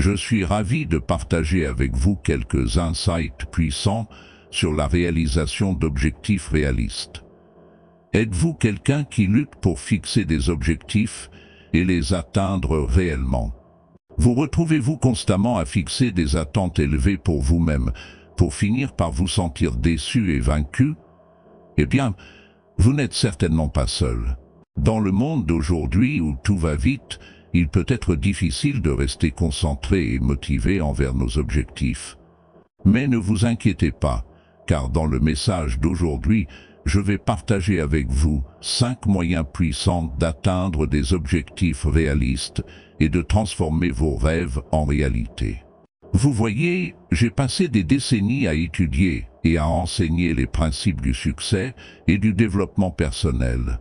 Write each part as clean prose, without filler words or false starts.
Je suis ravi de partager avec vous quelques insights puissants sur la réalisation d'objectifs réalistes. Êtes-vous quelqu'un qui lutte pour fixer des objectifs et les atteindre réellement? Vous retrouvez-vous constamment à fixer des attentes élevées pour vous-même, pour finir par vous sentir déçu et vaincu? Eh bien, vous n'êtes certainement pas seul. Dans le monde d'aujourd'hui où tout va vite, il peut être difficile de rester concentré et motivé envers nos objectifs. Mais ne vous inquiétez pas, car dans le message d'aujourd'hui, je vais partager avec vous 5 moyens puissants d'atteindre des objectifs réalistes et de transformer vos rêves en réalité. Vous voyez, j'ai passé des décennies à étudier et à enseigner les principes du succès et du développement personnel.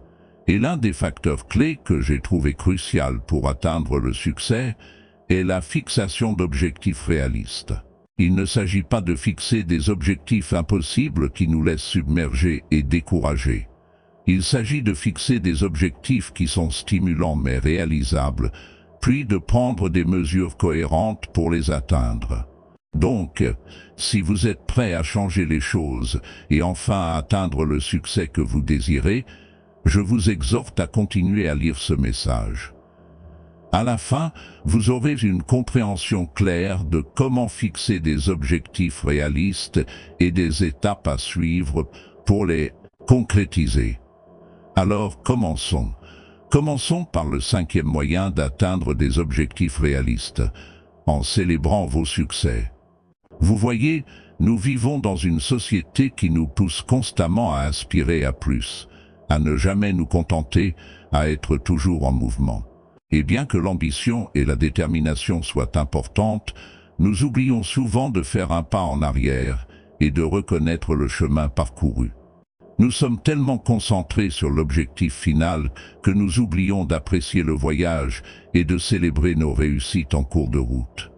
Et l'un des facteurs clés que j'ai trouvé crucial pour atteindre le succès est la fixation d'objectifs réalistes. Il ne s'agit pas de fixer des objectifs impossibles qui nous laissent submergés et découragés. Il s'agit de fixer des objectifs qui sont stimulants mais réalisables, puis de prendre des mesures cohérentes pour les atteindre. Donc, si vous êtes prêt à changer les choses et enfin à atteindre le succès que vous désirez, je vous exhorte à continuer à lire ce message. À la fin, vous aurez une compréhension claire de comment fixer des objectifs réalistes et des étapes à suivre pour les concrétiser. Alors, commençons. Commençons par le 5e moyen d'atteindre des objectifs réalistes, en célébrant vos succès. Vous voyez, nous vivons dans une société qui nous pousse constamment à aspirer à plus, à ne jamais nous contenter, à être toujours en mouvement. Et bien que l'ambition et la détermination soient importantes, nous oublions souvent de faire un pas en arrière et de reconnaître le chemin parcouru. Nous sommes tellement concentrés sur l'objectif final que nous oublions d'apprécier le voyage et de célébrer nos réussites en cours de route.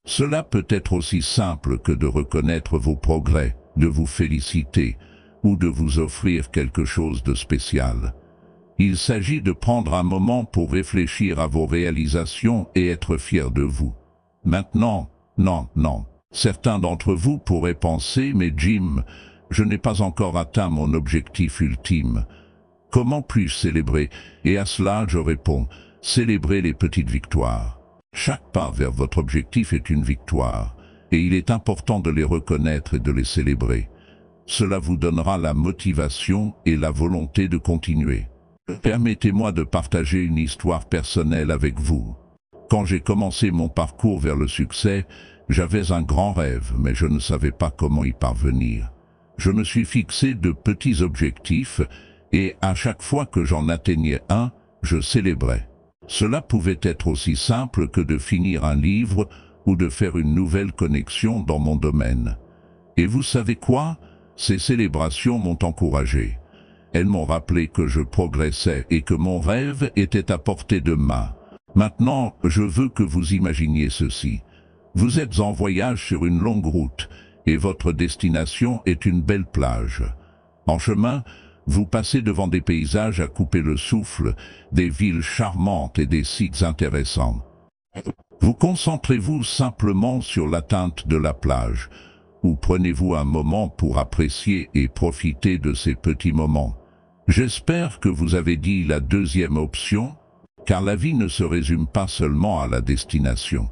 Cela peut être aussi simple que de reconnaître vos progrès, de vous féliciter ou de vous offrir quelque chose de spécial. Il s'agit de prendre un moment pour réfléchir à vos réalisations et être fier de vous. Maintenant, non. Certains d'entre vous pourraient penser, mais Jim, je n'ai pas encore atteint mon objectif ultime. Comment puis-je célébrer? Et à cela, je réponds, célébrez les petites victoires. Chaque pas vers votre objectif est une victoire, et il est important de les reconnaître et de les célébrer. Cela vous donnera la motivation et la volonté de continuer. Permettez-moi de partager une histoire personnelle avec vous. Quand j'ai commencé mon parcours vers le succès, j'avais un grand rêve, mais je ne savais pas comment y parvenir. Je me suis fixé de petits objectifs, et à chaque fois que j'en atteignais un, je célébrais. Cela pouvait être aussi simple que de finir un livre ou de faire une nouvelle connexion dans mon domaine. Et vous savez quoi? Ces célébrations m'ont encouragé. Elles m'ont rappelé que je progressais et que mon rêve était à portée de main. Maintenant, je veux que vous imaginiez ceci. Vous êtes en voyage sur une longue route et votre destination est une belle plage. En chemin, vous passez devant des paysages à couper le souffle, des villes charmantes et des sites intéressants. Vous concentrez-vous simplement sur l'atteinte de la plage, ou prenez-vous un moment pour apprécier et profiter de ces petits moments? J'espère que vous avez dit la deuxième option, car la vie ne se résume pas seulement à la destination.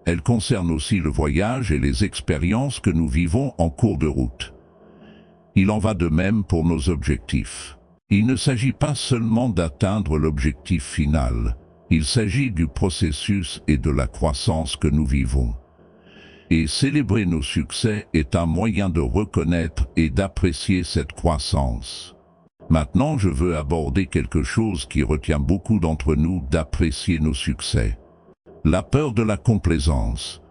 Elle concerne aussi le voyage et les expériences que nous vivons en cours de route. Il en va de même pour nos objectifs. Il ne s'agit pas seulement d'atteindre l'objectif final, il s'agit du processus et de la croissance que nous vivons. Et célébrer nos succès est un moyen de reconnaître et d'apprécier cette croissance. Maintenant, je veux aborder quelque chose qui retient beaucoup d'entre nous d'apprécier nos succès. La peur de la complaisance.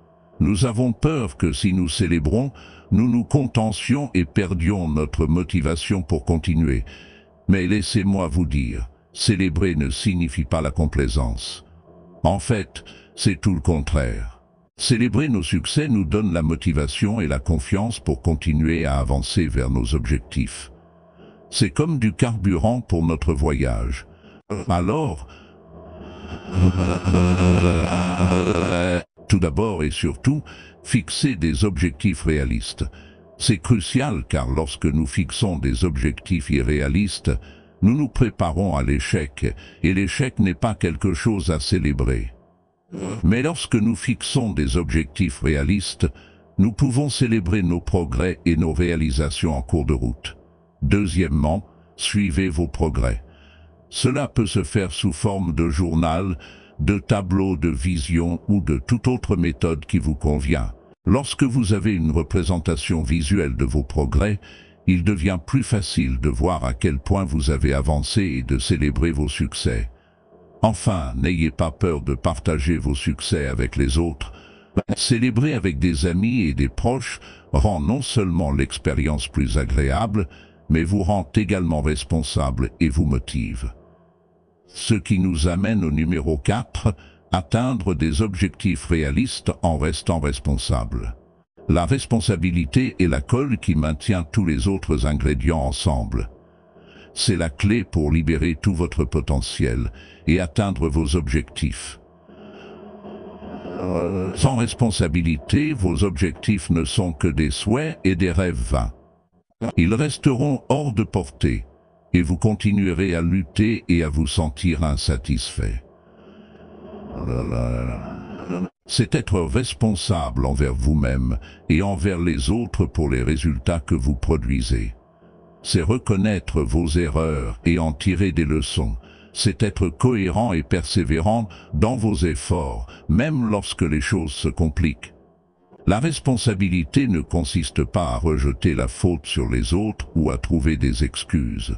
Nous avons peur que si nous célébrons, nous nous contentions et perdions notre motivation pour continuer. Mais laissez-moi vous dire, célébrer ne signifie pas la complaisance. En fait, c'est tout le contraire. Célébrer nos succès nous donne la motivation et la confiance pour continuer à avancer vers nos objectifs. C'est comme du carburant pour notre voyage. Alors, Tout d'abord et surtout, fixez des objectifs réalistes. C'est crucial car lorsque nous fixons des objectifs irréalistes, nous nous préparons à l'échec, et l'échec n'est pas quelque chose à célébrer. Mais lorsque nous fixons des objectifs réalistes, nous pouvons célébrer nos progrès et nos réalisations en cours de route. Deuxièmement, suivez vos progrès. Cela peut se faire sous forme de journal, de tableau de vision ou de toute autre méthode qui vous convient. Lorsque vous avez une représentation visuelle de vos progrès, il devient plus facile de voir à quel point vous avez avancé et de célébrer vos succès. Enfin, n'ayez pas peur de partager vos succès avec les autres. Célébrer avec des amis et des proches rend non seulement l'expérience plus agréable, mais vous rend également responsable et vous motive. Ce qui nous amène au numéro 4, atteindre des objectifs réalistes en restant responsable. La responsabilité est la colle qui maintient tous les autres ingrédients ensemble. C'est la clé pour libérer tout votre potentiel et atteindre vos objectifs. Sans responsabilité, vos objectifs ne sont que des souhaits et des rêves vains. Ils resteront hors de portée, et vous continuerez à lutter et à vous sentir insatisfait. C'est être responsable envers vous-même et envers les autres pour les résultats que vous produisez. C'est reconnaître vos erreurs et en tirer des leçons. C'est être cohérent et persévérant dans vos efforts, même lorsque les choses se compliquent. La responsabilité ne consiste pas à rejeter la faute sur les autres ou à trouver des excuses.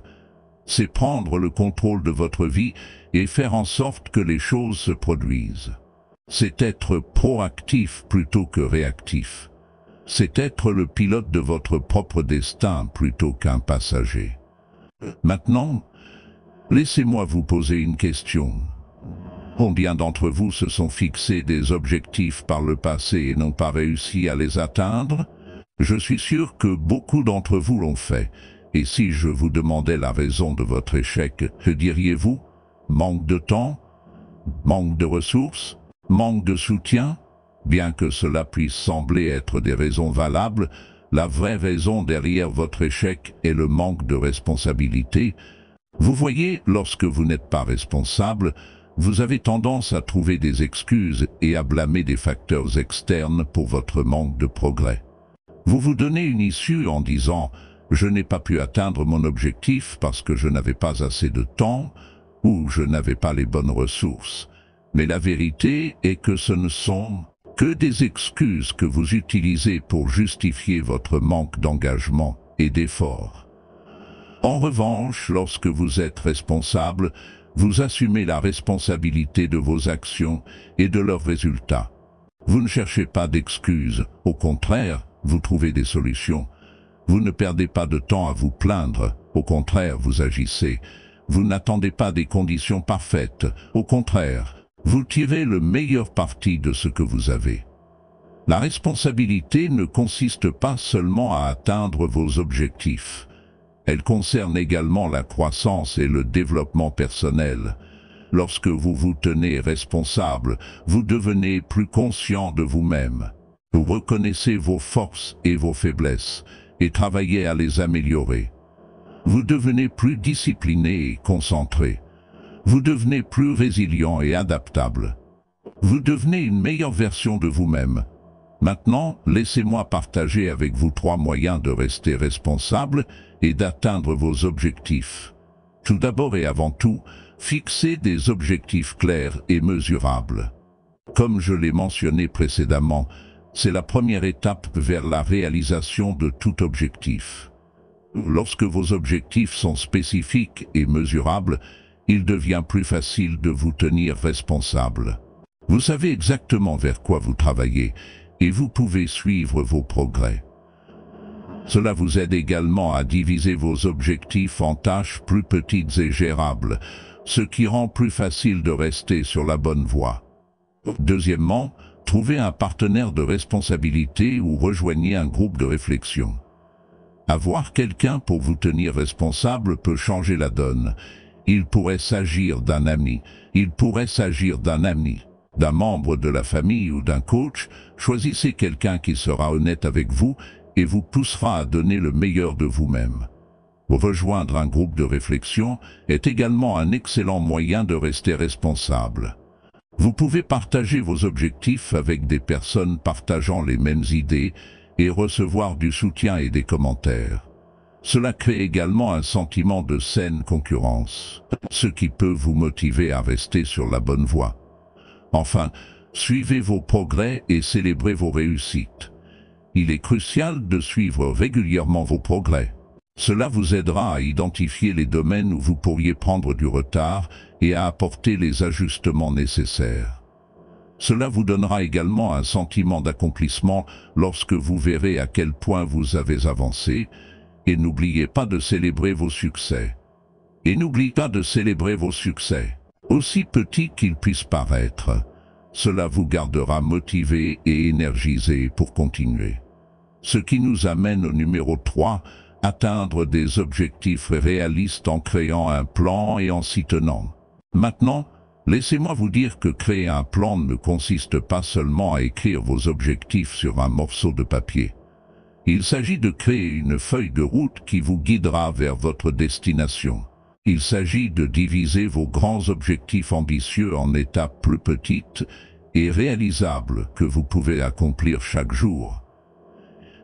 C'est prendre le contrôle de votre vie et faire en sorte que les choses se produisent. C'est être proactif plutôt que réactif. C'est être le pilote de votre propre destin plutôt qu'un passager. Maintenant, laissez-moi vous poser une question. Combien d'entre vous se sont fixés des objectifs par le passé et n'ont pas réussi à les atteindre? Je suis sûr que beaucoup d'entre vous l'ont fait. Et si je vous demandais la raison de votre échec, que diriez-vous? Manque de temps? Manque de ressources? Manque de soutien? Bien que cela puisse sembler être des raisons valables, la vraie raison derrière votre échec est le manque de responsabilité. Vous voyez, lorsque vous n'êtes pas responsable, vous avez tendance à trouver des excuses et à blâmer des facteurs externes pour votre manque de progrès. Vous vous donnez une issue en disant « Je n'ai pas pu atteindre mon objectif parce que je n'avais pas assez de temps » ou « Je n'avais pas les bonnes ressources ». Mais la vérité est que ce ne sont que des excuses que vous utilisez pour justifier votre manque d'engagement et d'effort. En revanche, lorsque vous êtes responsable, vous assumez la responsabilité de vos actions et de leurs résultats. Vous ne cherchez pas d'excuses, au contraire, vous trouvez des solutions. Vous ne perdez pas de temps à vous plaindre, au contraire, vous agissez. Vous n'attendez pas des conditions parfaites, au contraire, vous tirez le meilleur parti de ce que vous avez. La responsabilité ne consiste pas seulement à atteindre vos objectifs. Elle concerne également la croissance et le développement personnel. Lorsque vous vous tenez responsable, vous devenez plus conscient de vous-même. Vous reconnaissez vos forces et vos faiblesses et travaillez à les améliorer. Vous devenez plus discipliné et concentré. Vous devenez plus résilient et adaptable. Vous devenez une meilleure version de vous-même. Maintenant, laissez-moi partager avec vous 3 moyens de rester responsable et d'atteindre vos objectifs. Tout d'abord et avant tout, fixez des objectifs clairs et mesurables. Comme je l'ai mentionné précédemment, c'est la première étape vers la réalisation de tout objectif. Lorsque vos objectifs sont spécifiques et mesurables, il devient plus facile de vous tenir responsable. Vous savez exactement vers quoi vous travaillez et vous pouvez suivre vos progrès. Cela vous aide également à diviser vos objectifs en tâches plus petites et gérables, ce qui rend plus facile de rester sur la bonne voie. Deuxièmement, trouvez un partenaire de responsabilité ou rejoignez un groupe de réflexion. Avoir quelqu'un pour vous tenir responsable peut changer la donne. Il pourrait s'agir d'un ami. Il pourrait s'agir d'un ami. d'un membre de la famille ou d'un coach, choisissez quelqu'un qui sera honnête avec vous et vous poussera à donner le meilleur de vous-même. Rejoindre un groupe de réflexion est également un excellent moyen de rester responsable. Vous pouvez partager vos objectifs avec des personnes partageant les mêmes idées et recevoir du soutien et des commentaires. Cela crée également un sentiment de saine concurrence, ce qui peut vous motiver à rester sur la bonne voie. Enfin, suivez vos progrès et célébrez vos réussites. Il est crucial de suivre régulièrement vos progrès. Cela vous aidera à identifier les domaines où vous pourriez prendre du retard et à apporter les ajustements nécessaires. Cela vous donnera également un sentiment d'accomplissement lorsque vous verrez à quel point vous avez avancé, et n'oubliez pas de célébrer vos succès. Aussi petits qu'ils puissent paraître. Cela vous gardera motivé et énergisé pour continuer. Ce qui nous amène au numéro 3, atteindre des objectifs réalistes en créant un plan et en s'y tenant. Maintenant, laissez-moi vous dire que créer un plan ne consiste pas seulement à écrire vos objectifs sur un morceau de papier. Il s'agit de créer une feuille de route qui vous guidera vers votre destination. Il s'agit de diviser vos grands objectifs ambitieux en étapes plus petites et réalisables que vous pouvez accomplir chaque jour.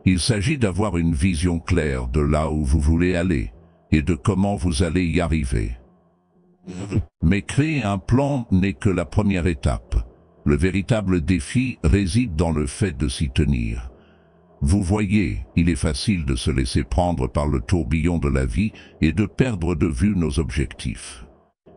Il s'agit d'avoir une vision claire de là où vous voulez aller et de comment vous allez y arriver. Mais créer un plan n'est que la première étape. Le véritable défi réside dans le fait de s'y tenir. Vous voyez, il est facile de se laisser prendre par le tourbillon de la vie et de perdre de vue nos objectifs.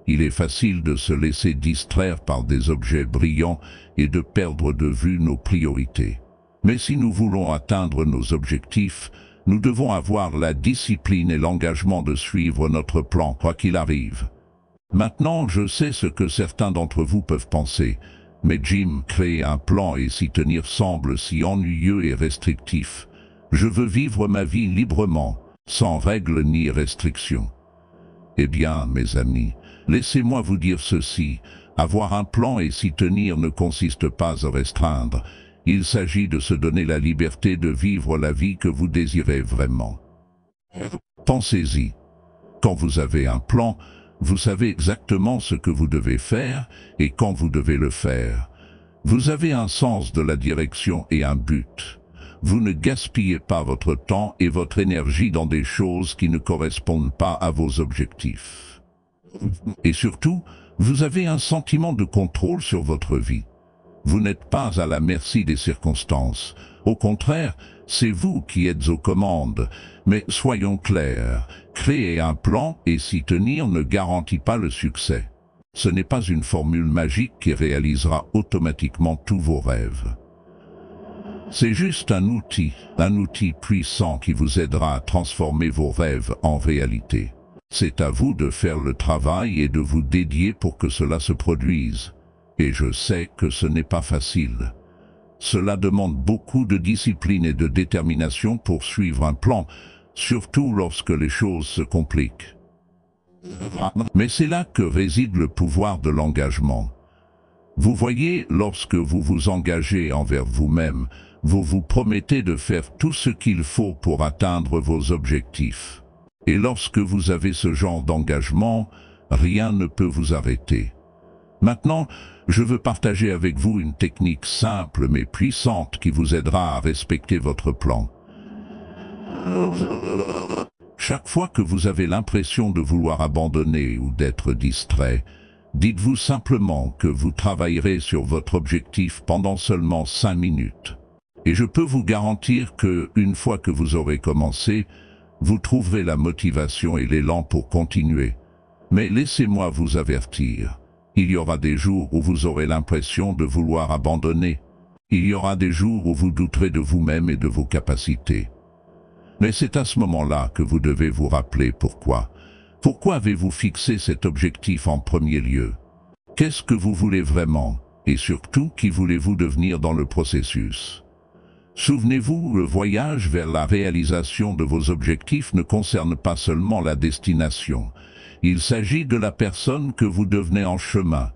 Il est facile de se laisser distraire par des objets brillants et de perdre de vue nos priorités. Mais si nous voulons atteindre nos objectifs, nous devons avoir la discipline et l'engagement de suivre notre plan quoi qu'il arrive. Maintenant, je sais ce que certains d'entre vous peuvent penser. Mais Jim, créer un plan et s'y tenir semble si ennuyeux et restrictif. Je veux vivre ma vie librement, sans règles ni restrictions. Eh bien, mes amis, laissez-moi vous dire ceci. Avoir un plan et s'y tenir ne consiste pas à restreindre. Il s'agit de se donner la liberté de vivre la vie que vous désirez vraiment. Pensez-y. Quand vous avez un plan, vous savez exactement ce que vous devez faire et quand vous devez le faire. Vous avez un sens de la direction et un but. Vous ne gaspillez pas votre temps et votre énergie dans des choses qui ne correspondent pas à vos objectifs. Et surtout, vous avez un sentiment de contrôle sur votre vie. Vous n'êtes pas à la merci des circonstances. Au contraire, c'est vous qui êtes aux commandes. Mais soyons clairs, créer un plan et s'y tenir ne garantit pas le succès. Ce n'est pas une formule magique qui réalisera automatiquement tous vos rêves. C'est juste un outil puissant qui vous aidera à transformer vos rêves en réalité. C'est à vous de faire le travail et de vous dédier pour que cela se produise. Et je sais que ce n'est pas facile. Cela demande beaucoup de discipline et de détermination pour suivre un plan, surtout lorsque les choses se compliquent. Mais c'est là que réside le pouvoir de l'engagement. Vous voyez, lorsque vous vous engagez envers vous-même, vous vous promettez de faire tout ce qu'il faut pour atteindre vos objectifs. Et lorsque vous avez ce genre d'engagement, rien ne peut vous arrêter. Maintenant, je veux partager avec vous une technique simple mais puissante qui vous aidera à respecter votre plan. Chaque fois que vous avez l'impression de vouloir abandonner ou d'être distrait, dites-vous simplement que vous travaillerez sur votre objectif pendant seulement 5 minutes. Et je peux vous garantir que, une fois que vous aurez commencé, vous trouverez la motivation et l'élan pour continuer. Mais laissez-moi vous avertir. Il y aura des jours où vous aurez l'impression de vouloir abandonner. Il y aura des jours où vous douterez de vous-même et de vos capacités. Mais c'est à ce moment-là que vous devez vous rappeler pourquoi. Pourquoi avez-vous fixé cet objectif en premier lieu? Qu'est-ce que vous voulez vraiment? Et surtout, qui voulez-vous devenir dans le processus? Souvenez-vous, le voyage vers la réalisation de vos objectifs ne concerne pas seulement la destination. Il s'agit de la personne que vous devenez en chemin.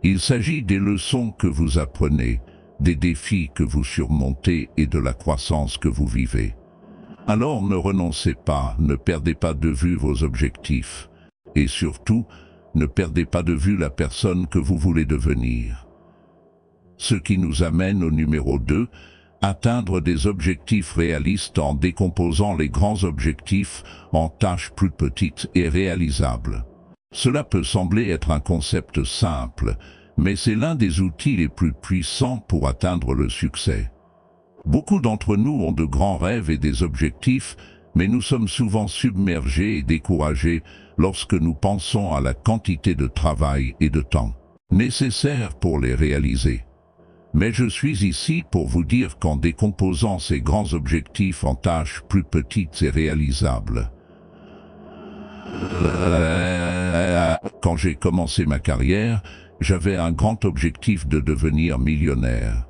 Il s'agit des leçons que vous apprenez, des défis que vous surmontez et de la croissance que vous vivez. Alors ne renoncez pas, ne perdez pas de vue vos objectifs. Et surtout, ne perdez pas de vue la personne que vous voulez devenir. Ce qui nous amène au numéro 2, atteindre des objectifs réalistes en décomposant les grands objectifs en tâches plus petites et réalisables. Cela peut sembler être un concept simple, mais c'est l'un des outils les plus puissants pour atteindre le succès. Beaucoup d'entre nous ont de grands rêves et des objectifs, mais nous sommes souvent submergés et découragés lorsque nous pensons à la quantité de travail et de temps nécessaires pour les réaliser. Mais je suis ici pour vous dire qu'en décomposant ces grands objectifs en tâches plus petites et réalisables, quand j'ai commencé ma carrière, j'avais un grand objectif de devenir millionnaire.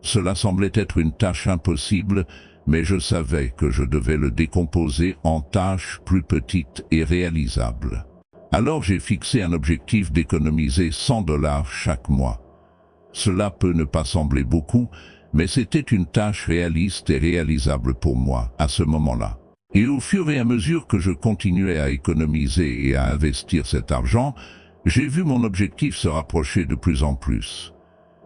Cela semblait être une tâche impossible, mais je savais que je devais le décomposer en tâches plus petites et réalisables. Alors j'ai fixé un objectif d'économiser $100 chaque mois. Cela peut ne pas sembler beaucoup, mais c'était une tâche réaliste et réalisable pour moi à ce moment-là. Et au fur et à mesure que je continuais à économiser et à investir cet argent, j'ai vu mon objectif se rapprocher de plus en plus.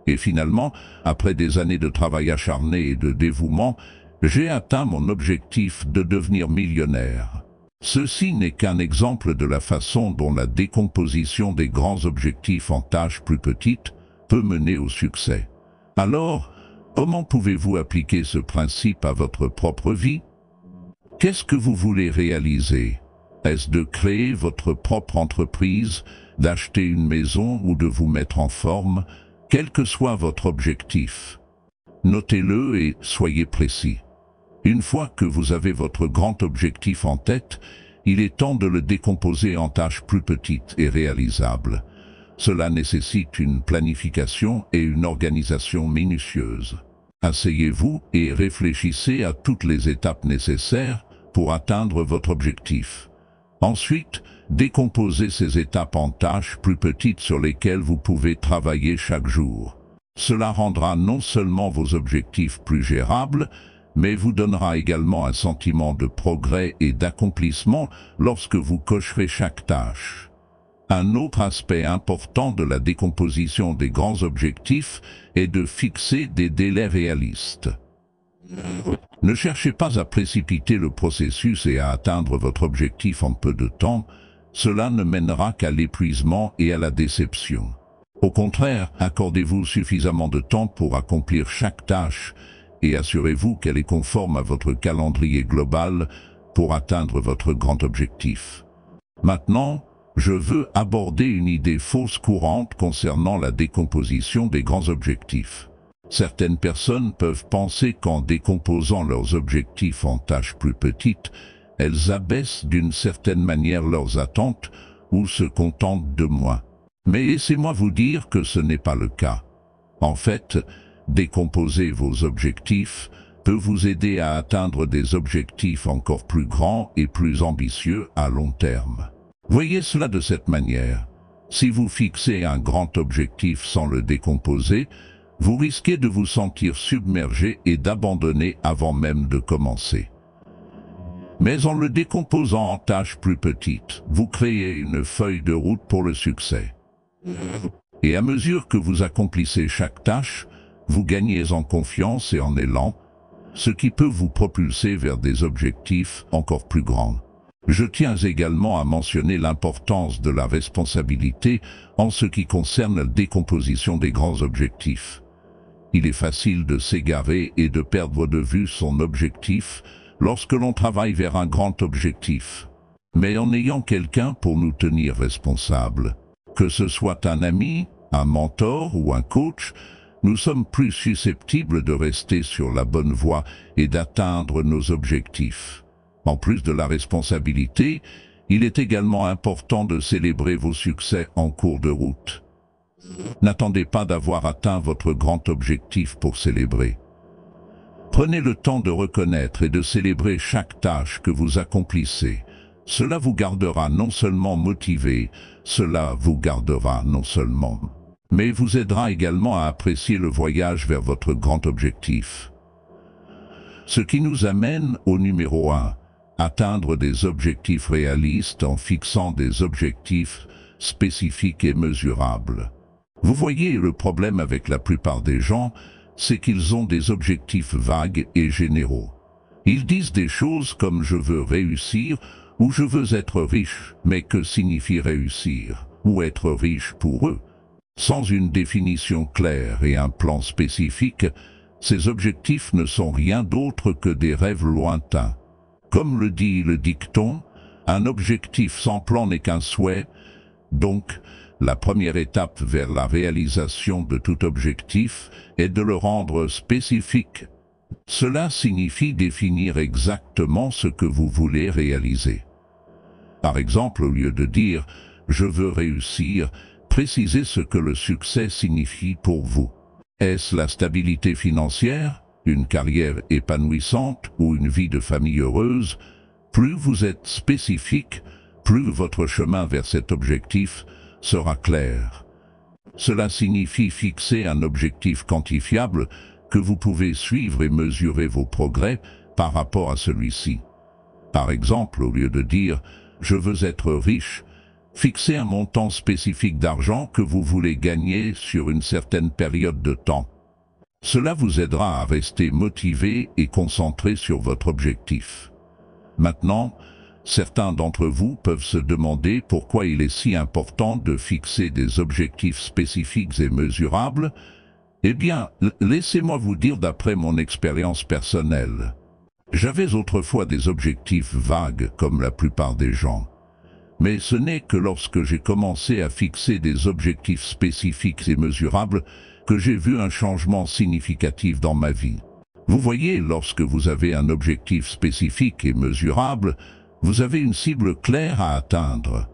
Et finalement, après des années de travail acharné et de dévouement, j'ai atteint mon objectif de devenir millionnaire. Ceci n'est qu'un exemple de la façon dont la décomposition des grands objectifs en tâches plus petites peut mener au succès. Alors, comment pouvez-vous appliquer ce principe à votre propre vie? Qu'est-ce que vous voulez réaliser? Est-ce de créer votre propre entreprise, d'acheter une maison ou de vous mettre en forme? Quel que soit votre objectif, notez-le et soyez précis. Une fois que vous avez votre grand objectif en tête, il est temps de le décomposer en tâches plus petites et réalisables. Cela nécessite une planification et une organisation minutieuse. Asseyez-vous et réfléchissez à toutes les étapes nécessaires pour atteindre votre objectif. Ensuite, décomposez ces étapes en tâches plus petites sur lesquelles vous pouvez travailler chaque jour. Cela rendra non seulement vos objectifs plus gérables, mais vous donnera également un sentiment de progrès et d'accomplissement lorsque vous cocherez chaque tâche. Un autre aspect important de la décomposition des grands objectifs est de fixer des délais réalistes. Ne cherchez pas à précipiter le processus et à atteindre votre objectif en peu de temps, cela ne mènera qu'à l'épuisement et à la déception. Au contraire, accordez-vous suffisamment de temps pour accomplir chaque tâche et assurez-vous qu'elle est conforme à votre calendrier global pour atteindre votre grand objectif. Maintenant, je veux aborder une idée fausse courante concernant la décomposition des grands objectifs. Certaines personnes peuvent penser qu'en décomposant leurs objectifs en tâches plus petites, elles abaissent d'une certaine manière leurs attentes ou se contentent de moins. Mais laissez-moi vous dire que ce n'est pas le cas. En fait, décomposer vos objectifs peut vous aider à atteindre des objectifs encore plus grands et plus ambitieux à long terme. Voyez cela de cette manière. Si vous fixez un grand objectif sans le décomposer, vous risquez de vous sentir submergé et d'abandonner avant même de commencer. Mais en le décomposant en tâches plus petites, vous créez une feuille de route pour le succès. Et à mesure que vous accomplissez chaque tâche, vous gagnez en confiance et en élan, ce qui peut vous propulser vers des objectifs encore plus grands. Je tiens également à mentionner l'importance de la responsabilité en ce qui concerne la décomposition des grands objectifs. Il est facile de s'égarer et de perdre de vue son objectif lorsque l'on travaille vers un grand objectif. Mais en ayant quelqu'un pour nous tenir responsables, que ce soit un ami, un mentor ou un coach, nous sommes plus susceptibles de rester sur la bonne voie et d'atteindre nos objectifs. En plus de la responsabilité, il est également important de célébrer vos succès en cours de route. N'attendez pas d'avoir atteint votre grand objectif pour célébrer. Prenez le temps de reconnaître et de célébrer chaque tâche que vous accomplissez. Cela vous gardera non seulement motivé, cela vous gardera non seulement mais vous aidera également à apprécier le voyage vers votre grand objectif. Ce qui nous amène au numéro 1, atteindre des objectifs réalistes en fixant des objectifs spécifiques et mesurables. Vous voyez, le problème avec la plupart des gens, c'est qu'ils ont des objectifs vagues et généraux. Ils disent des choses comme « je veux réussir » ou « je veux être riche », mais que signifie réussir ou être riche pour eux? Sans une définition claire et un plan spécifique, ces objectifs ne sont rien d'autre que des rêves lointains. Comme le dit le dicton, un objectif sans plan n'est qu'un souhait. Donc, la première étape vers la réalisation de tout objectif est de le rendre spécifique. Cela signifie définir exactement ce que vous voulez réaliser. Par exemple, au lieu de dire « je veux réussir », précisez ce que le succès signifie pour vous. Est-ce la stabilité financière, une carrière épanouissante ou une vie de famille heureuse? Plus vous êtes spécifique, plus votre chemin vers cet objectif sera clair. Cela signifie fixer un objectif quantifiable que vous pouvez suivre et mesurer vos progrès par rapport à celui-ci. Par exemple, au lieu de dire « je veux être riche », fixez un montant spécifique d'argent que vous voulez gagner sur une certaine période de temps. Cela vous aidera à rester motivé et concentré sur votre objectif. Maintenant, certains d'entre vous peuvent se demander pourquoi il est si important de fixer des objectifs spécifiques et mesurables. Eh bien, laissez-moi vous dire d'après mon expérience personnelle. J'avais autrefois des objectifs vagues comme la plupart des gens. Mais ce n'est que lorsque j'ai commencé à fixer des objectifs spécifiques et mesurables que j'ai vu un changement significatif dans ma vie. Vous voyez, lorsque vous avez un objectif spécifique et mesurable, vous avez une cible claire à atteindre.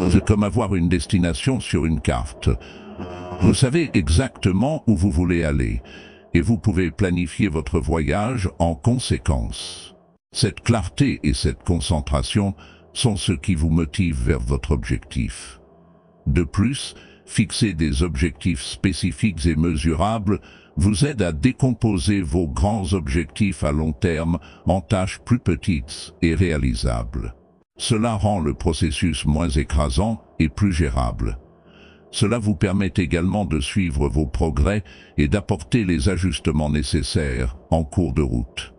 C'est comme avoir une destination sur une carte. Vous savez exactement où vous voulez aller, et vous pouvez planifier votre voyage en conséquence. Cette clarté et cette concentration sont ce qui vous motive vers votre objectif. De plus, fixer des objectifs spécifiques et mesurables vous aide à décomposer vos grands objectifs à long terme en tâches plus petites et réalisables. Cela rend le processus moins écrasant et plus gérable. Cela vous permet également de suivre vos progrès et d'apporter les ajustements nécessaires en cours de route.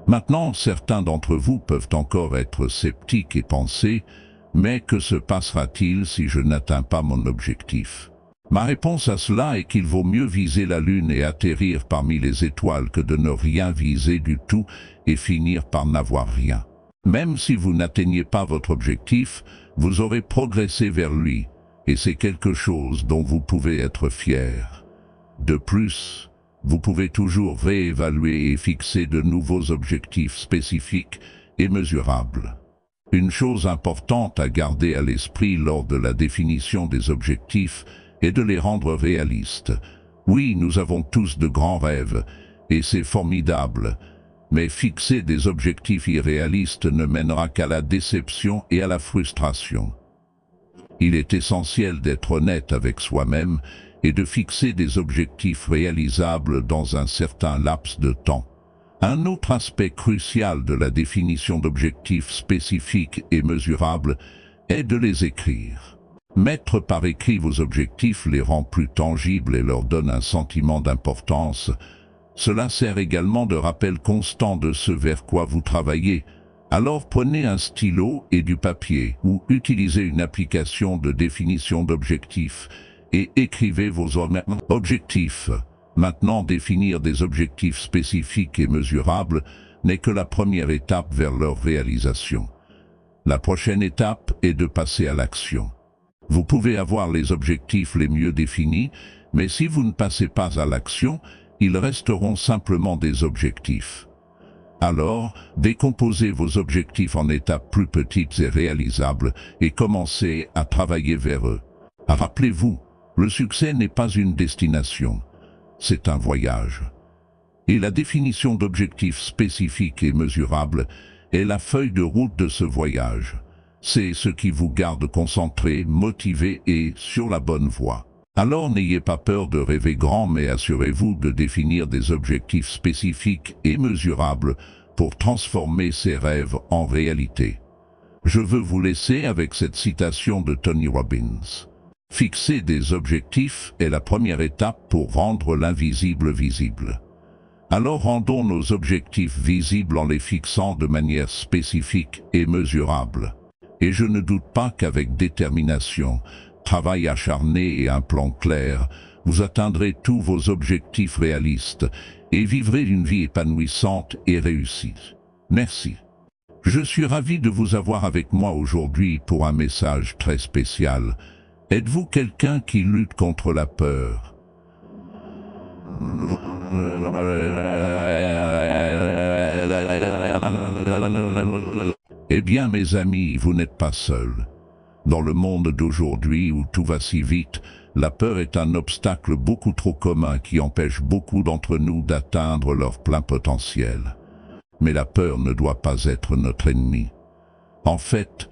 Maintenant, certains d'entre vous peuvent encore être sceptiques et penser « mais que se passera-t-il si je n'atteins pas mon objectif ?» Ma réponse à cela est qu'il vaut mieux viser la lune et atterrir parmi les étoiles que de ne rien viser du tout et finir par n'avoir rien. Même si vous n'atteignez pas votre objectif, vous aurez progressé vers lui, et c'est quelque chose dont vous pouvez être fier. De plus, vous pouvez toujours réévaluer et fixer de nouveaux objectifs spécifiques et mesurables. Une chose importante à garder à l'esprit lors de la définition des objectifs est de les rendre réalistes. Oui, nous avons tous de grands rêves, et c'est formidable, mais fixer des objectifs irréalistes ne mènera qu'à la déception et à la frustration. Il est essentiel d'être honnête avec soi-même et de fixer des objectifs réalisables dans un certain laps de temps. Un autre aspect crucial de la définition d'objectifs spécifiques et mesurables est de les écrire. Mettre par écrit vos objectifs les rend plus tangibles et leur donne un sentiment d'importance. Cela sert également de rappel constant de ce vers quoi vous travaillez. Alors prenez un stylo et du papier ou utilisez une application de définition d'objectifs et écrivez vos objectifs. Maintenant, définir des objectifs spécifiques et mesurables n'est que la première étape vers leur réalisation. La prochaine étape est de passer à l'action. Vous pouvez avoir les objectifs les mieux définis, mais si vous ne passez pas à l'action, ils resteront simplement des objectifs. Alors, décomposez vos objectifs en étapes plus petites et réalisables et commencez à travailler vers eux. Rappelez-vous, le succès n'est pas une destination, c'est un voyage. Et la définition d'objectifs spécifiques et mesurables est la feuille de route de ce voyage. C'est ce qui vous garde concentré, motivé et sur la bonne voie. Alors n'ayez pas peur de rêver grand, mais assurez-vous de définir des objectifs spécifiques et mesurables pour transformer ces rêves en réalité. Je veux vous laisser avec cette citation de Tony Robbins. Fixer des objectifs est la première étape pour rendre l'invisible visible. Alors rendons nos objectifs visibles en les fixant de manière spécifique et mesurable. Et je ne doute pas qu'avec détermination, travail acharné et un plan clair, vous atteindrez tous vos objectifs réalistes et vivrez une vie épanouissante et réussie. Merci. Je suis ravi de vous avoir avec moi aujourd'hui pour un message très spécial. Êtes-vous quelqu'un qui lutte contre la peur? Eh bien mes amis, vous n'êtes pas seuls. Dans le monde d'aujourd'hui où tout va si vite, la peur est un obstacle beaucoup trop commun qui empêche beaucoup d'entre nous d'atteindre leur plein potentiel. Mais la peur ne doit pas être notre ennemi. En fait,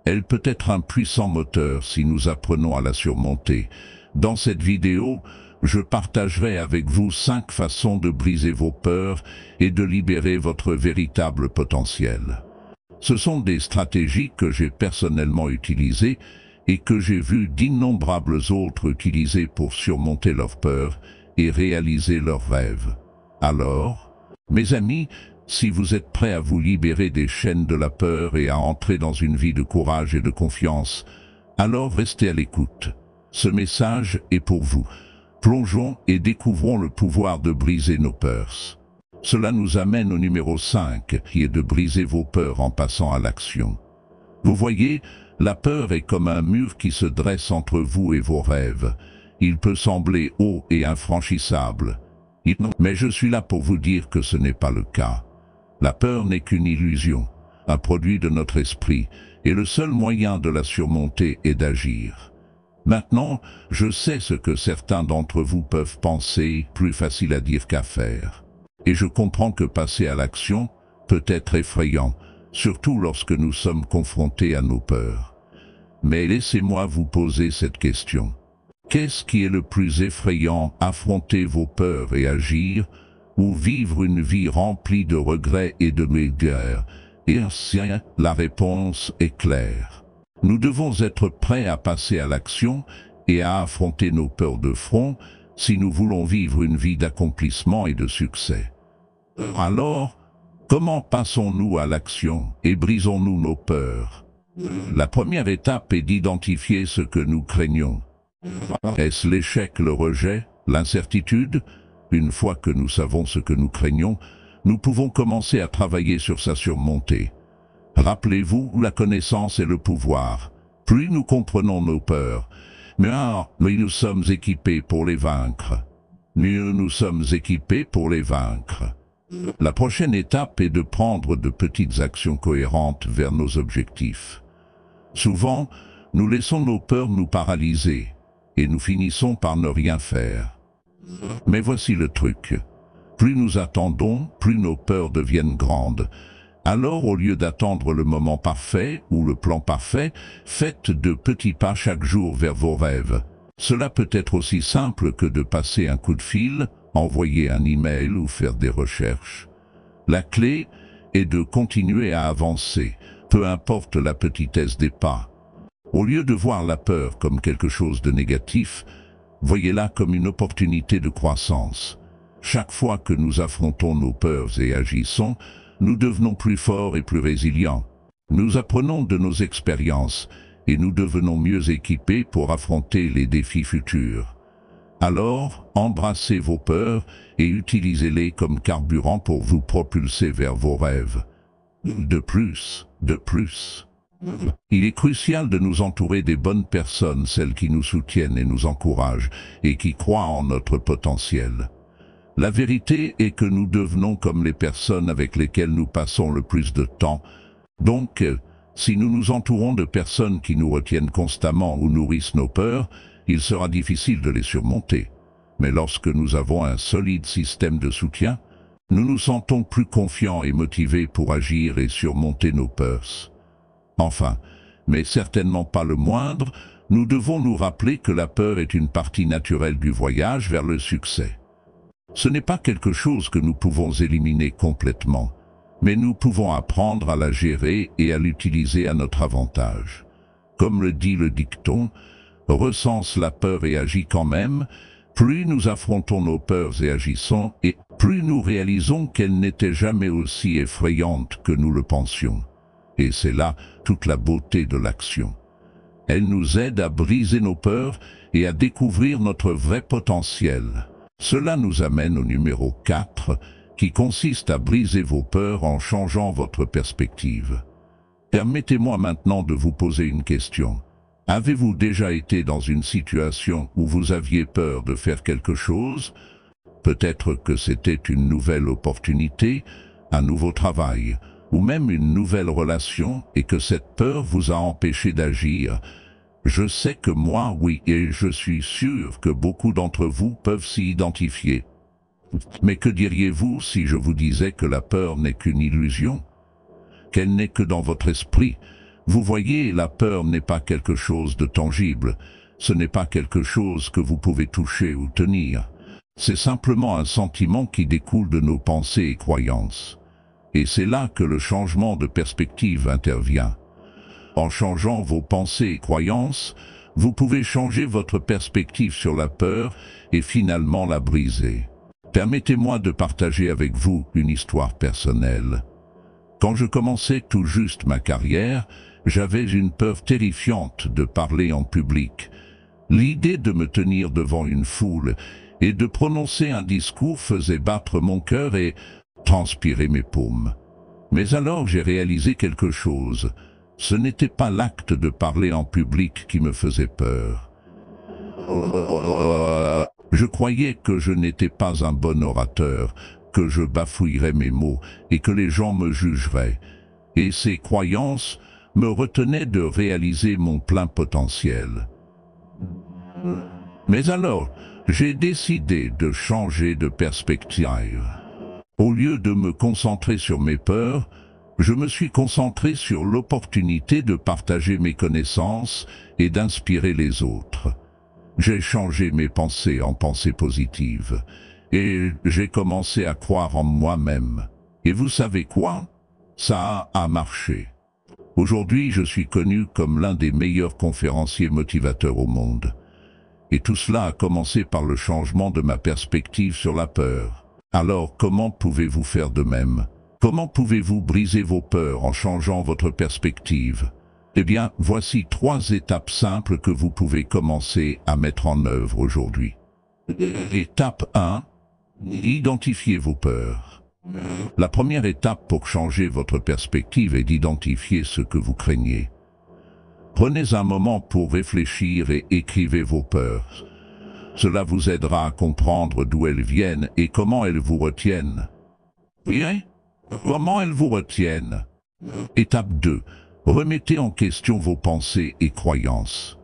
elle peut être un puissant moteur si nous apprenons à la surmonter. Dans cette vidéo, je partagerai avec vous 5 façons de briser vos peurs et de libérer votre véritable potentiel. Ce sont des stratégies que j'ai personnellement utilisées et que j'ai vu d'innombrables autres utiliser pour surmonter leurs peurs et réaliser leurs rêves. Alors, mes amis, si vous êtes prêts à vous libérer des chaînes de la peur et à entrer dans une vie de courage et de confiance, alors restez à l'écoute. Ce message est pour vous. Plongeons et découvrons le pouvoir de briser nos peurs. Cela nous amène au numéro 5, qui est de briser vos peurs en passant à l'action. Vous voyez, la peur est comme un mur qui se dresse entre vous et vos rêves. Il peut sembler haut et infranchissable. Mais je suis là pour vous dire que ce n'est pas le cas. La peur n'est qu'une illusion, un produit de notre esprit, et le seul moyen de la surmonter est d'agir. Maintenant, je sais ce que certains d'entre vous peuvent penser, plus facile à dire qu'à faire. Et je comprends que passer à l'action peut être effrayant, surtout lorsque nous sommes confrontés à nos peurs. Mais laissez-moi vous poser cette question. Qu'est-ce qui est le plus effrayant, affronter vos peurs et agir, ou vivre une vie remplie de regrets et de mégards? Et ainsi, la réponse est claire. Nous devons être prêts à passer à l'action et à affronter nos peurs de front si nous voulons vivre une vie d'accomplissement et de succès. Alors, comment passons-nous à l'action et brisons-nous nos peurs? La première étape est d'identifier ce que nous craignons. Est-ce l'échec, le rejet, l'incertitude? Une fois que nous savons ce que nous craignons, nous pouvons commencer à travailler sur sa surmontée. Rappelez-vous, la connaissance est le pouvoir. Plus nous comprenons nos peurs, mieux nous sommes équipés pour les vaincre. Mieux nous sommes équipés pour les vaincre. La prochaine étape est de prendre de petites actions cohérentes vers nos objectifs. Souvent, nous laissons nos peurs nous paralyser et nous finissons par ne rien faire. Mais voici le truc. Plus nous attendons, plus nos peurs deviennent grandes. Alors, au lieu d'attendre le moment parfait ou le plan parfait, faites de petits pas chaque jour vers vos rêves. Cela peut être aussi simple que de passer un coup de fil, envoyer un email ou faire des recherches. La clé est de continuer à avancer, peu importe la petitesse des pas. Au lieu de voir la peur comme quelque chose de négatif, voyez-la comme une opportunité de croissance. Chaque fois que nous affrontons nos peurs et agissons, nous devenons plus forts et plus résilients. Nous apprenons de nos expériences et nous devenons mieux équipés pour affronter les défis futurs. Alors, embrassez vos peurs et utilisez-les comme carburant pour vous propulser vers vos rêves. De plus. Il est crucial de nous entourer des bonnes personnes, celles qui nous soutiennent et nous encouragent, et qui croient en notre potentiel. La vérité est que nous devenons comme les personnes avec lesquelles nous passons le plus de temps. Donc, si nous nous entourons de personnes qui nous retiennent constamment ou nourrissent nos peurs, il sera difficile de les surmonter. Mais lorsque nous avons un solide système de soutien, nous nous sentons plus confiants et motivés pour agir et surmonter nos peurs. Enfin, mais certainement pas le moindre, nous devons nous rappeler que la peur est une partie naturelle du voyage vers le succès. Ce n'est pas quelque chose que nous pouvons éliminer complètement, mais nous pouvons apprendre à la gérer et à l'utiliser à notre avantage. Comme le dit le dicton, recense la peur et agis quand même. Plus nous affrontons nos peurs et agissons, et plus nous réalisons qu'elles n'étaient jamais aussi effrayantes que nous le pensions. Et c'est là toute la beauté de l'action. Elle nous aide à briser nos peurs et à découvrir notre vrai potentiel. Cela nous amène au numéro 4, qui consiste à briser vos peurs en changeant votre perspective. Permettez-moi maintenant de vous poser une question. Avez-vous déjà été dans une situation où vous aviez peur de faire quelque chose? Peut-être que c'était une nouvelle opportunité, un nouveau travail, ou même une nouvelle relation, et que cette peur vous a empêché d'agir. Je sais que moi, oui, et je suis sûr que beaucoup d'entre vous peuvent s'y identifier. Mais que diriez-vous si je vous disais que la peur n'est qu'une illusion? Qu'elle n'est que dans votre esprit? Vous voyez, la peur n'est pas quelque chose de tangible, ce n'est pas quelque chose que vous pouvez toucher ou tenir. C'est simplement un sentiment qui découle de nos pensées et croyances. Et c'est là que le changement de perspective intervient. En changeant vos pensées et croyances, vous pouvez changer votre perspective sur la peur et finalement la briser. Permettez-moi de partager avec vous une histoire personnelle. Quand je commençais tout juste ma carrière, j'avais une peur terrifiante de parler en public. L'idée de me tenir devant une foule et de prononcer un discours faisait battre mon cœur et transpirer mes paumes. Mais alors j'ai réalisé quelque chose. Ce n'était pas l'acte de parler en public qui me faisait peur. Je croyais que je n'étais pas un bon orateur, que je bafouillerais mes mots et que les gens me jugeraient. Et ces croyances me retenaient de réaliser mon plein potentiel. Mais alors, j'ai décidé de changer de perspective. Au lieu de me concentrer sur mes peurs, je me suis concentré sur l'opportunité de partager mes connaissances et d'inspirer les autres. J'ai changé mes pensées en pensées positives et j'ai commencé à croire en moi-même. Et vous savez quoi? Ça a marché. Aujourd'hui, je suis connu comme l'un des meilleurs conférenciers motivateurs au monde. Et tout cela a commencé par le changement de ma perspective sur la peur. Alors, comment pouvez-vous faire de même? Comment pouvez-vous briser vos peurs en changeant votre perspective? Eh bien, voici 3 étapes simples que vous pouvez commencer à mettre en œuvre aujourd'hui. Étape 1. Identifiez vos peurs. La première étape pour changer votre perspective est d'identifier ce que vous craignez. Prenez un moment pour réfléchir et écrivez vos peurs. Cela vous aidera à comprendre d'où elles viennent et comment elles vous retiennent. Bien? Comment elles vous retiennent? Étape 2. Remettez en question vos pensées et croyances.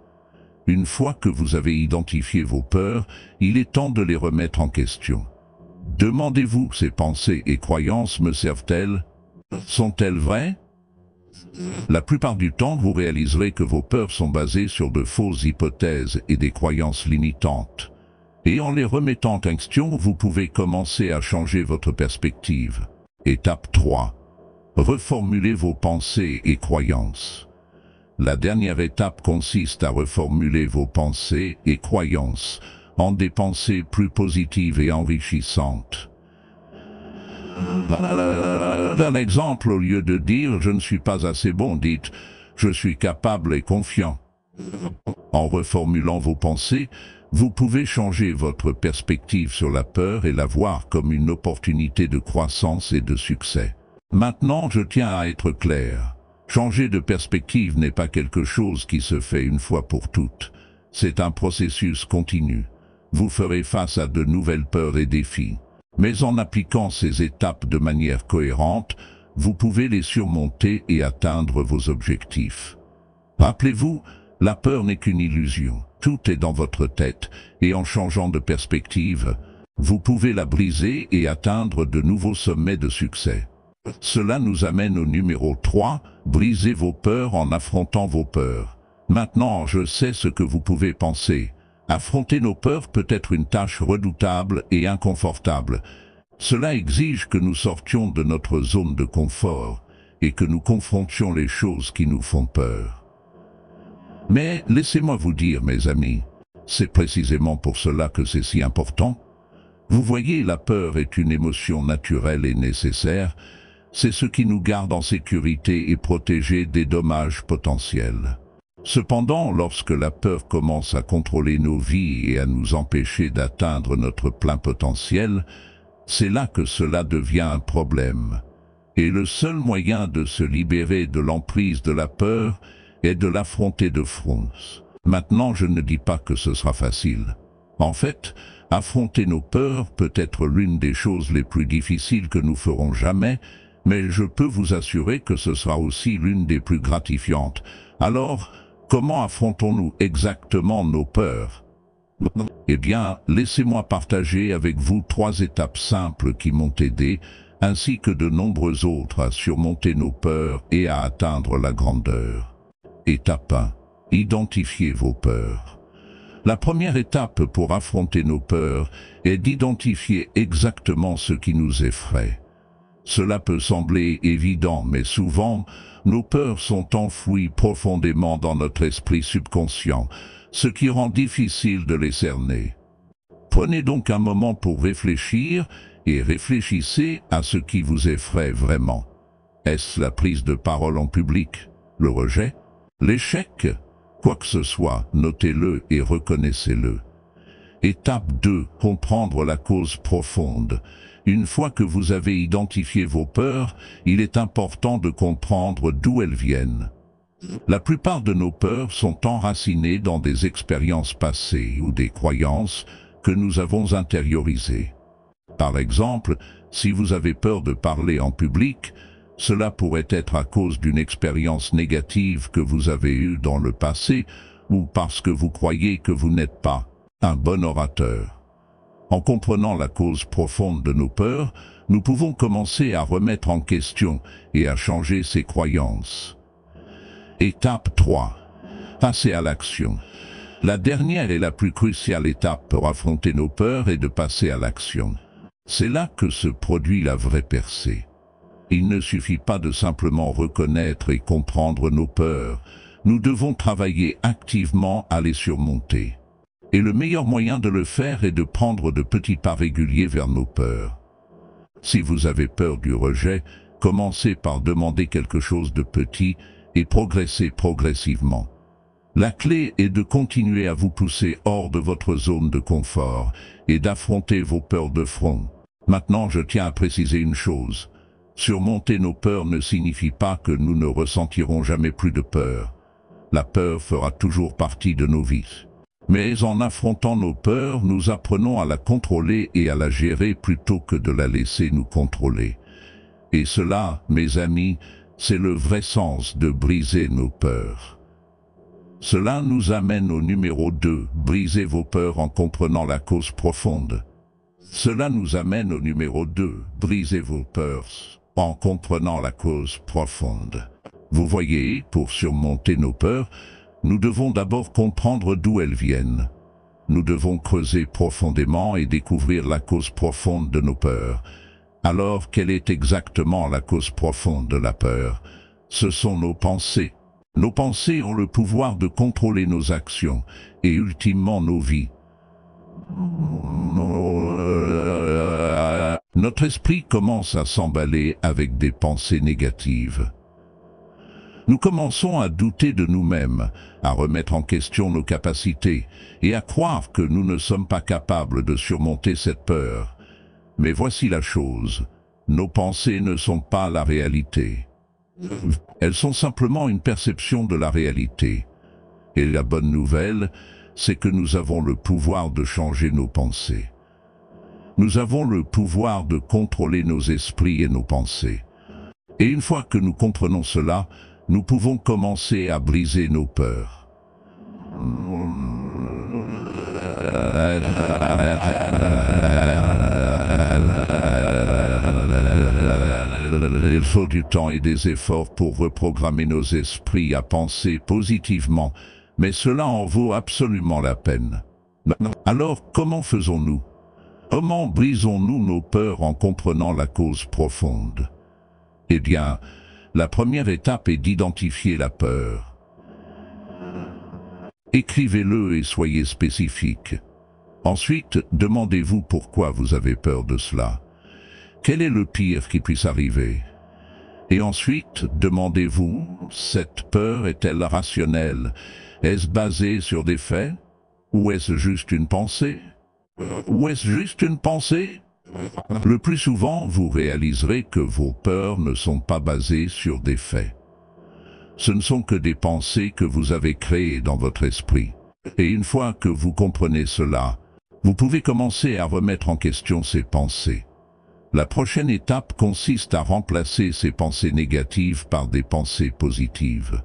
Une fois que vous avez identifié vos peurs, il est temps de les remettre en question. Demandez-vous, ces pensées et croyances me servent-elles? Sont-elles vraies? La plupart du temps, vous réaliserez que vos peurs sont basées sur de fausses hypothèses et des croyances limitantes. Et en les remettant en question, vous pouvez commencer à changer votre perspective. Étape 3. Reformulez vos pensées et croyances. La dernière étape consiste à reformuler vos pensées et croyances en des pensées plus positives et enrichissantes. D'un exemple, au lieu de dire « je ne suis pas assez bon », dites « je suis capable et confiant ». En reformulant vos pensées, vous pouvez changer votre perspective sur la peur et la voir comme une opportunité de croissance et de succès. Maintenant, je tiens à être clair. Changer de perspective n'est pas quelque chose qui se fait une fois pour toutes. C'est un processus continu. Vous ferez face à de nouvelles peurs et défis. Mais en appliquant ces étapes de manière cohérente, vous pouvez les surmonter et atteindre vos objectifs. Rappelez-vous, la peur n'est qu'une illusion. Tout est dans votre tête, et en changeant de perspective, vous pouvez la briser et atteindre de nouveaux sommets de succès. Cela nous amène au numéro 3, brisez vos peurs en affrontant vos peurs. Maintenant, je sais ce que vous pouvez penser. Affronter nos peurs peut être une tâche redoutable et inconfortable. Cela exige que nous sortions de notre zone de confort et que nous confrontions les choses qui nous font peur. Mais laissez-moi vous dire, mes amis, c'est précisément pour cela que c'est si important. Vous voyez, la peur est une émotion naturelle et nécessaire. C'est ce qui nous garde en sécurité et protégés des dommages potentiels. Cependant, lorsque la peur commence à contrôler nos vies et à nous empêcher d'atteindre notre plein potentiel, c'est là que cela devient un problème. Et le seul moyen de se libérer de l'emprise de la peur est de l'affronter de front. Maintenant, je ne dis pas que ce sera facile. En fait, affronter nos peurs peut être l'une des choses les plus difficiles que nous ferons jamais, mais je peux vous assurer que ce sera aussi l'une des plus gratifiantes. Alors, comment affrontons-nous exactement nos peurs? Eh bien, laissez-moi partager avec vous 3 étapes simples qui m'ont aidé, ainsi que de nombreuses autres, à surmonter nos peurs et à atteindre la grandeur. Étape 1. Identifiez vos peurs. La première étape pour affronter nos peurs est d'identifier exactement ce qui nous effraie. Cela peut sembler évident, mais souvent, nos peurs sont enfouies profondément dans notre esprit subconscient, ce qui rend difficile de les cerner. Prenez donc un moment pour réfléchir et réfléchissez à ce qui vous effraie vraiment. Est-ce la prise de parole en public, le rejet, l'échec? Quoi que ce soit, notez-le et reconnaissez-le. Étape 2. Comprendre la cause profonde. Une fois que vous avez identifié vos peurs, il est important de comprendre d'où elles viennent. La plupart de nos peurs sont enracinées dans des expériences passées ou des croyances que nous avons intériorisées. Par exemple, si vous avez peur de parler en public, cela pourrait être à cause d'une expérience négative que vous avez eue dans le passé ou parce que vous croyez que vous n'êtes pas un bon orateur. En comprenant la cause profonde de nos peurs, nous pouvons commencer à remettre en question et à changer ces croyances. Étape 3. Passer à l'action. La dernière et la plus cruciale étape pour affronter nos peurs est de passer à l'action. C'est là que se produit la vraie percée. Il ne suffit pas de simplement reconnaître et comprendre nos peurs. Nous devons travailler activement à les surmonter. Et le meilleur moyen de le faire est de prendre de petits pas réguliers vers nos peurs. Si vous avez peur du rejet, commencez par demander quelque chose de petit et progressez progressivement. La clé est de continuer à vous pousser hors de votre zone de confort et d'affronter vos peurs de front. Maintenant, je tiens à préciser une chose. Surmonter nos peurs ne signifie pas que nous ne ressentirons jamais plus de peur. La peur fera toujours partie de nos vies. Mais en affrontant nos peurs, nous apprenons à la contrôler et à la gérer plutôt que de la laisser nous contrôler. Et cela, mes amis, c'est le vrai sens de briser nos peurs. Cela nous amène au numéro 2, brisez vos peurs en comprenant la cause profonde. Cela nous amène au numéro 2, brisez vos peurs en comprenant la cause profonde. Vous voyez, pour surmonter nos peurs, nous devons d'abord comprendre d'où elles viennent. Nous devons creuser profondément et découvrir la cause profonde de nos peurs. Alors, quelle est exactement la cause profonde de la peur? Ce sont nos pensées. Nos pensées ont le pouvoir de contrôler nos actions et ultimement nos vies. Notre esprit commence à s'emballer avec des pensées négatives. Nous commençons à douter de nous-mêmes, à remettre en question nos capacités et à croire que nous ne sommes pas capables de surmonter cette peur. Mais voici la chose, nos pensées ne sont pas la réalité. Elles sont simplement une perception de la réalité. Et la bonne nouvelle, c'est que nous avons le pouvoir de changer nos pensées. Nous avons le pouvoir de contrôler nos esprits et nos pensées. Et une fois que nous comprenons cela, nous pouvons commencer à briser nos peurs. Il faut du temps et des efforts pour reprogrammer nos esprits à penser positivement, mais cela en vaut absolument la peine. Alors, comment faisons-nous? Comment brisons-nous nos peurs en comprenant la cause profonde? Eh bien, la première étape est d'identifier la peur. Écrivez-le et soyez spécifique. Ensuite, demandez-vous pourquoi vous avez peur de cela. Quel est le pire qui puisse arriver? Et ensuite, demandez-vous, cette peur est-elle rationnelle? Est-ce basé sur des faits? Ou est-ce juste une pensée? Le plus souvent, vous réaliserez que vos peurs ne sont pas basées sur des faits. Ce ne sont que des pensées que vous avez créées dans votre esprit. Et une fois que vous comprenez cela, vous pouvez commencer à remettre en question ces pensées. La prochaine étape consiste à remplacer ces pensées négatives par des pensées positives.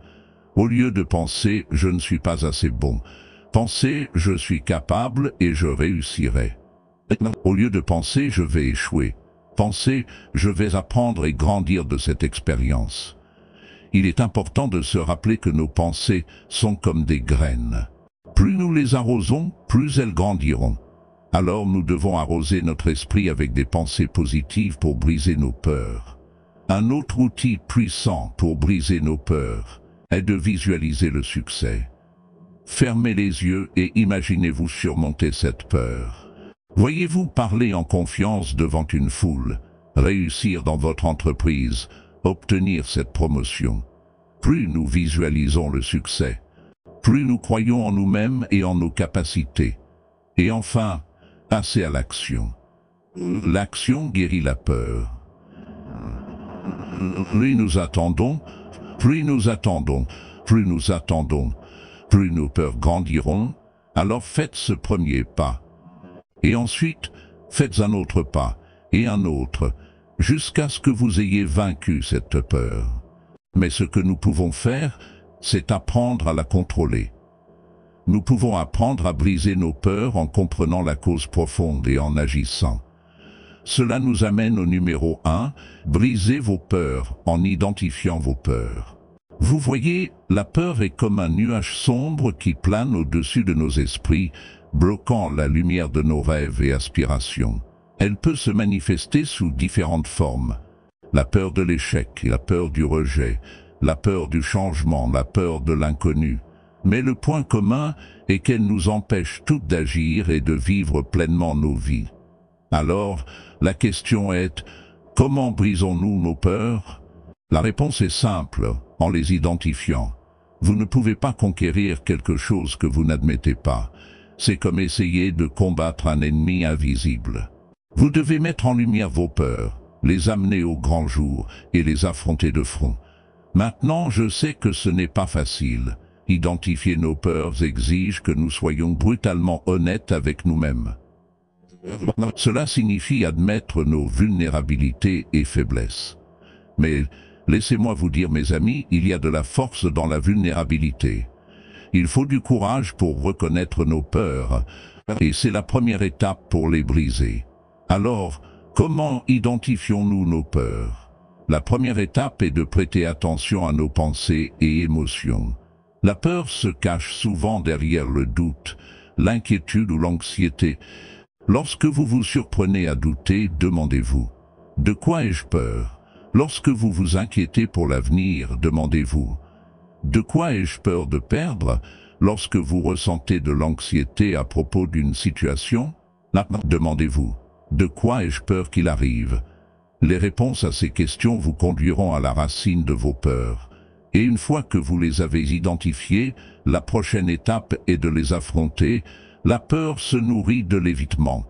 Au lieu de penser « je ne suis pas assez bon », pensez « je suis capable et je réussirai ». Au lieu de penser « je vais échouer », pensez « je vais apprendre et grandir de cette expérience ». Il est important de se rappeler que nos pensées sont comme des graines. Plus nous les arrosons, plus elles grandiront. Alors nous devons arroser notre esprit avec des pensées positives pour briser nos peurs. Un autre outil puissant pour briser nos peurs est de visualiser le succès. Fermez les yeux et imaginez-vous surmonter cette peur. Voyez-vous parler en confiance devant une foule, réussir dans votre entreprise, obtenir cette promotion. Plus nous visualisons le succès, plus nous croyons en nous-mêmes et en nos capacités. Et enfin, passez à l'action. L'action guérit la peur. Plus nous attendons, plus nos peurs grandiront, alors faites ce premier pas. Et ensuite, faites un autre pas, et un autre, jusqu'à ce que vous ayez vaincu cette peur. Mais ce que nous pouvons faire, c'est apprendre à la contrôler. Nous pouvons apprendre à briser nos peurs en comprenant la cause profonde et en agissant. Cela nous amène au numéro 1, brisez vos peurs en identifiant vos peurs. Vous voyez, la peur est comme un nuage sombre qui plane au-dessus de nos esprits, bloquant la lumière de nos rêves et aspirations. Elle peut se manifester sous différentes formes. La peur de l'échec, la peur du rejet, la peur du changement, la peur de l'inconnu. Mais le point commun est qu'elle nous empêche toutes d'agir et de vivre pleinement nos vies. Alors, la question est, comment brisons-nous nos peurs? La réponse est simple, en les identifiant. Vous ne pouvez pas conquérir quelque chose que vous n'admettez pas. C'est comme essayer de combattre un ennemi invisible. Vous devez mettre en lumière vos peurs, les amener au grand jour et les affronter de front. Maintenant, je sais que ce n'est pas facile. Identifier nos peurs exige que nous soyons brutalement honnêtes avec nous-mêmes. Cela signifie admettre nos vulnérabilités et faiblesses. Mais laissez-moi vous dire, mes amis, il y a de la force dans la vulnérabilité. Il faut du courage pour reconnaître nos peurs, et c'est la première étape pour les briser. Alors, comment identifions-nous nos peurs? La première étape est de prêter attention à nos pensées et émotions. La peur se cache souvent derrière le doute, l'inquiétude ou l'anxiété. Lorsque vous vous surprenez à douter, demandez-vous « De quoi ai-je peur ?» Lorsque vous vous inquiétez pour l'avenir, demandez-vous « De quoi ai-je peur de perdre ?» Lorsque vous ressentez de l'anxiété à propos d'une situation, demandez-vous « De quoi ai-je peur qu'il arrive ?» Les réponses à ces questions vous conduiront à la racine de vos peurs. Et une fois que vous les avez identifiées, la prochaine étape est de les affronter. La peur se nourrit de l'évitement.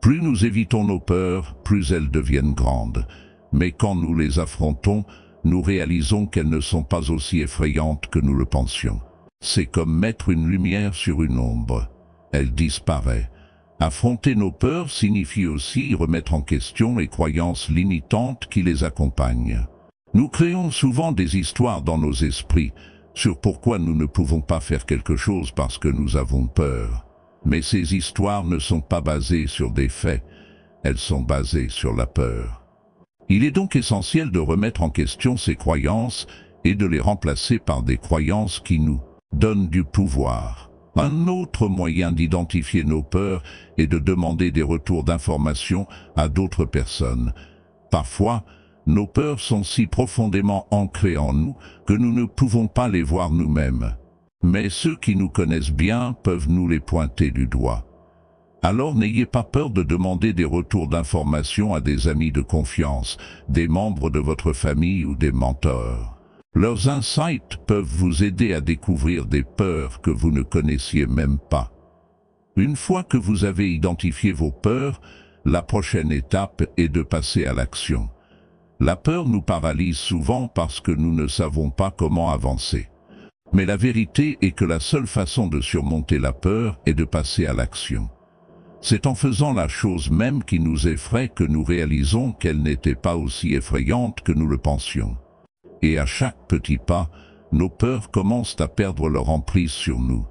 Plus nous évitons nos peurs, plus elles deviennent grandes. Mais quand nous les affrontons, nous réalisons qu'elles ne sont pas aussi effrayantes que nous le pensions. C'est comme mettre une lumière sur une ombre. Elle disparaît. Affronter nos peurs signifie aussi remettre en question les croyances limitantes qui les accompagnent. Nous créons souvent des histoires dans nos esprits sur pourquoi nous ne pouvons pas faire quelque chose parce que nous avons peur. Mais ces histoires ne sont pas basées sur des faits, elles sont basées sur la peur. Il est donc essentiel de remettre en question ces croyances et de les remplacer par des croyances qui nous donnent du pouvoir. Un autre moyen d'identifier nos peurs est de demander des retours d'informations à d'autres personnes. Parfois, nos peurs sont si profondément ancrées en nous que nous ne pouvons pas les voir nous-mêmes. Mais ceux qui nous connaissent bien peuvent nous les pointer du doigt. Alors n'ayez pas peur de demander des retours d'informations à des amis de confiance, des membres de votre famille ou des mentors. Leurs insights peuvent vous aider à découvrir des peurs que vous ne connaissiez même pas. Une fois que vous avez identifié vos peurs, la prochaine étape est de passer à l'action. La peur nous paralyse souvent parce que nous ne savons pas comment avancer. Mais la vérité est que la seule façon de surmonter la peur est de passer à l'action. C'est en faisant la chose même qui nous effraie que nous réalisons qu'elle n'était pas aussi effrayante que nous le pensions. Et à chaque petit pas, nos peurs commencent à perdre leur emprise sur nous.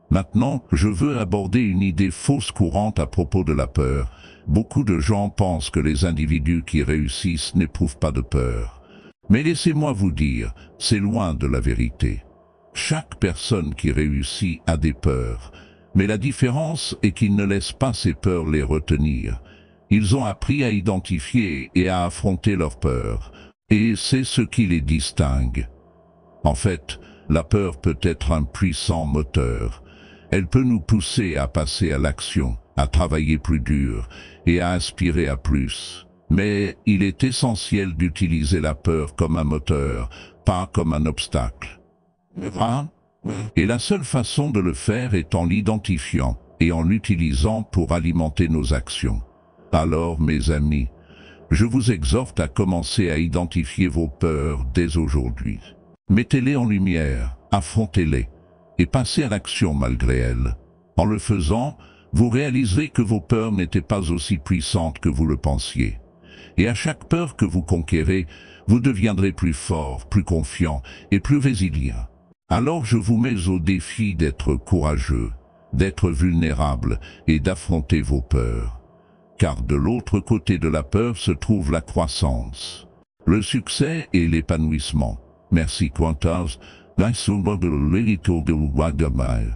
Maintenant, je veux aborder une idée fausse courante à propos de la peur. Beaucoup de gens pensent que les individus qui réussissent n'éprouvent pas de peur. Mais laissez-moi vous dire, c'est loin de la vérité. Chaque personne qui réussit a des peurs. Mais la différence est qu'ils ne laissent pas ces peurs les retenir. Ils ont appris à identifier et à affronter leurs peurs. Et c'est ce qui les distingue. En fait, la peur peut être un puissant moteur. Elle peut nous pousser à passer à l'action, à travailler plus dur et à aspirer à plus. Mais il est essentiel d'utiliser la peur comme un moteur, pas comme un obstacle. Et la seule façon de le faire est en l'identifiant et en l'utilisant pour alimenter nos actions. Alors, mes amis, je vous exhorte à commencer à identifier vos peurs dès aujourd'hui. Mettez-les en lumière, affrontez-les et passez à l'action malgré elles. En le faisant, vous réaliserez que vos peurs n'étaient pas aussi puissantes que vous le pensiez. Et à chaque peur que vous conquérez, vous deviendrez plus fort, plus confiant et plus résilient. Alors je vous mets au défi d'être courageux, d'être vulnérable et d'affronter vos peurs. Car de l'autre côté de la peur se trouve la croissance, le succès et l'épanouissement. Merci Quantas, la sombra de l'élito de Ouagamay.